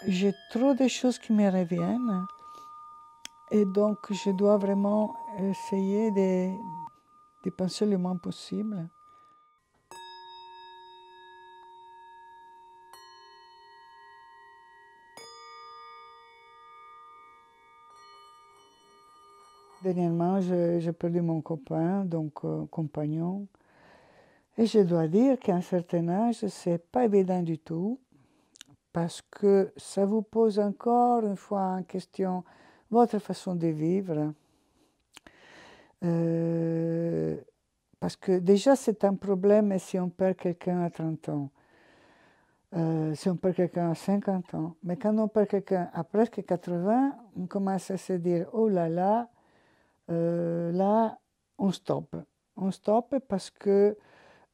j'ai trop de choses qui me reviennent et donc je dois vraiment essayer de penser le moins possible. Dernièrement, j'ai perdu mon copain, donc compagnon. Et je dois dire qu'à un certain âge, c'est pas évident du tout, parce que ça vous pose encore une fois en question votre façon de vivre. Parce que déjà, c'est un problème si on perd quelqu'un à 30 ans, si on perd quelqu'un à 50 ans. Mais quand on perd quelqu'un à presque 80, on commence à se dire, oh là, on stoppe. On stoppe parce que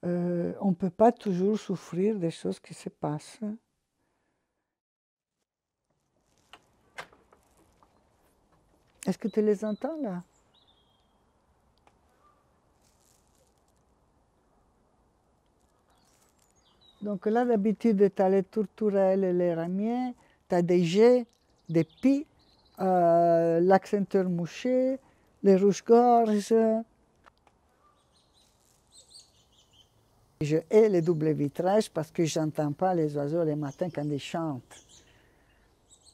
on ne peut pas toujours souffrir des choses qui se passent. Est-ce que tu les entends là? Donc là, d'habitude, tu as les tourterelles et les ramiers, tu as des geais, des pies, l'accenteur mouché, les rouges-gorges. Je hais les doubles vitrages parce que je n'entends pas les oiseaux les matins quand ils chantent.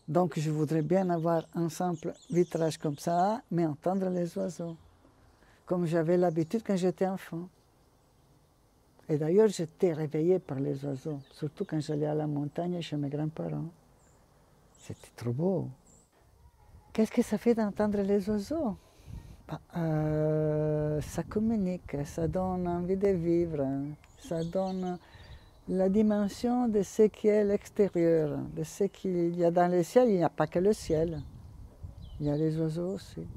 Donc je voudrais bien avoir un simple vitrage comme ça, mais entendre les oiseaux, comme j'avais l'habitude quand j'étais enfant. Et d'ailleurs, j'étais réveillée par les oiseaux, surtout quand j'allais à la montagne chez mes grands-parents. C'était trop beau. Qu'est-ce que ça fait d'entendre les oiseaux? Ça communique, ça donne envie de vivre, ça donne la dimension de ce qui est l'extérieur, de ce qu'il y a dans le ciel. Il n'y a pas que le ciel, il y a les oiseaux aussi.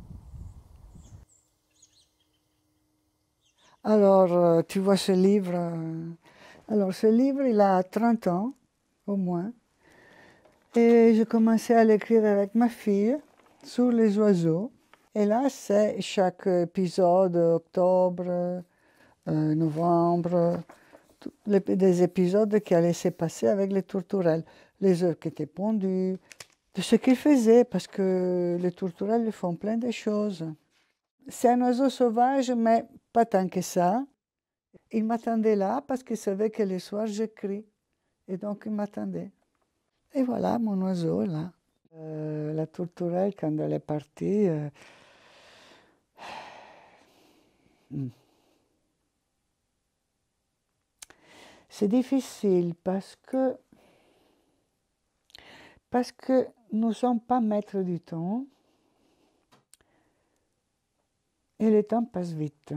Alors, tu vois ce livre, alors ce livre, il a 30 ans, au moins, et j'ai commencé à l'écrire avec ma fille sur les oiseaux. Et là, c'est chaque épisode, octobre, novembre, des épisodes qui allaient se passer avec les tourterelles, les œufs qui étaient pondus, de ce qu'ils faisaient, parce que les tourterelles font plein de choses. C'est un oiseau sauvage, mais pas tant que ça. Il m'attendait là parce qu'il savait que le soir j'écris. Et donc il m'attendait. Et voilà mon oiseau là. La tourterelle, quand elle est partie, c'est difficile parce que nous ne sommes pas maîtres du temps et le temps passe vite.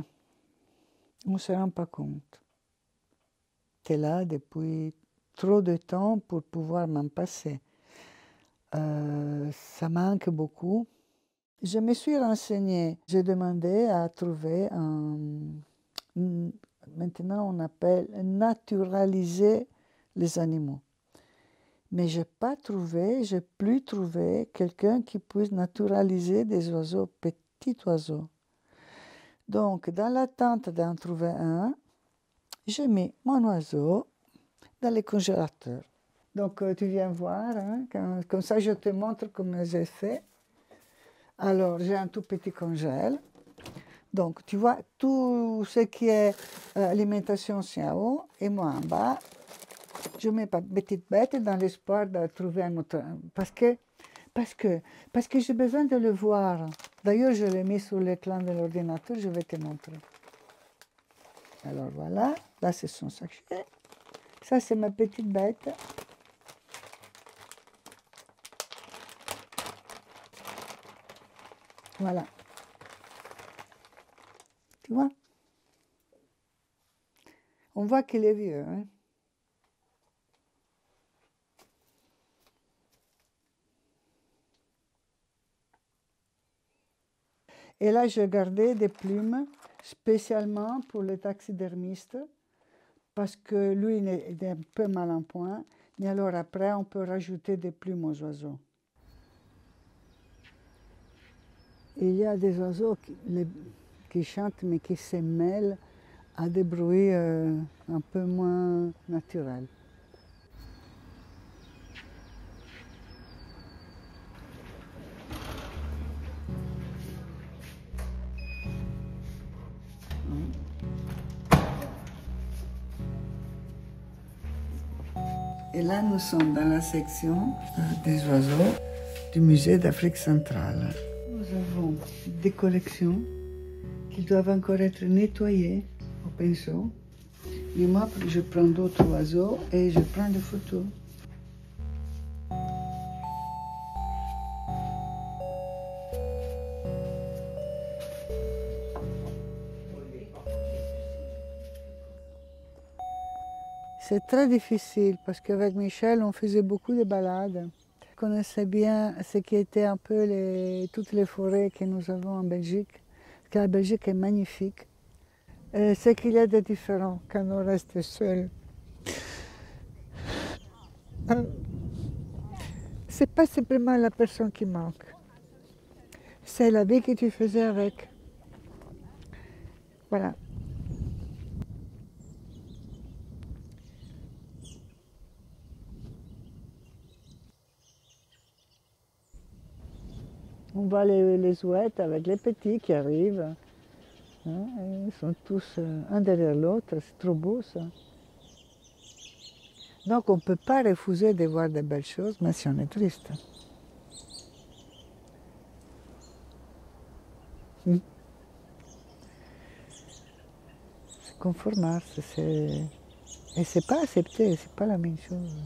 On ne se rend pas compte. Tu es là depuis trop de temps pour pouvoir m'en passer. Ça manque beaucoup. Je me suis renseignée. J'ai demandé à trouver maintenant on appelle naturaliser les animaux. Mais je n'ai pas trouvé, je n'ai plus trouvé quelqu'un qui puisse naturaliser des oiseaux, petits oiseaux. Donc, dans l'attente d'en trouver un, j'ai mis mon oiseau dans le congélateur. Donc, tu viens voir, hein, comme ça je te montre comment j'ai fait. Alors, j'ai un tout petit congèle. Donc, tu vois, tout ce qui est alimentation, c'est en haut, et moi en bas. Je mets ma petite bête dans l'espoir de trouver un autre. Parce que j'ai besoin de le voir. D'ailleurs, je l'ai mis sur l'écran de l'ordinateur, je vais te montrer. Alors voilà, là c'est son sachet. Ça c'est ma petite bête. Voilà. Tu vois? On voit qu'il est vieux. Hein? Et là, j'ai gardé des plumes spécialement pour les taxidermistes parce que lui, il est un peu mal en point. Mais alors après, on peut rajouter des plumes aux oiseaux. Il y a des oiseaux qui chantent mais qui se mêlent à des bruits un peu moins naturels. Et là, nous sommes dans la section des oiseaux du musée d'Afrique centrale. Nous avons des collections qui doivent encore être nettoyées au pinceau. Et moi, je prends d'autres oiseaux et je prends des photos. C'est très difficile parce qu'avec Michel, on faisait beaucoup de balades. On connaissait bien ce qui était un peu toutes les forêts que nous avons en Belgique, parce que la Belgique est magnifique. Ce qu'il y a de différent quand on reste seul. C'est pas simplement la personne qui manque, c'est la vie que tu faisais avec. Voilà. On voit les ouettes avec les petits qui arrivent. Hein, ils sont tous un derrière l'autre, c'est trop beau ça. Donc on ne peut pas refuser de voir de belles choses, même si on est triste. C'est conformarse, et c'est pas accepter, c'est pas la même chose.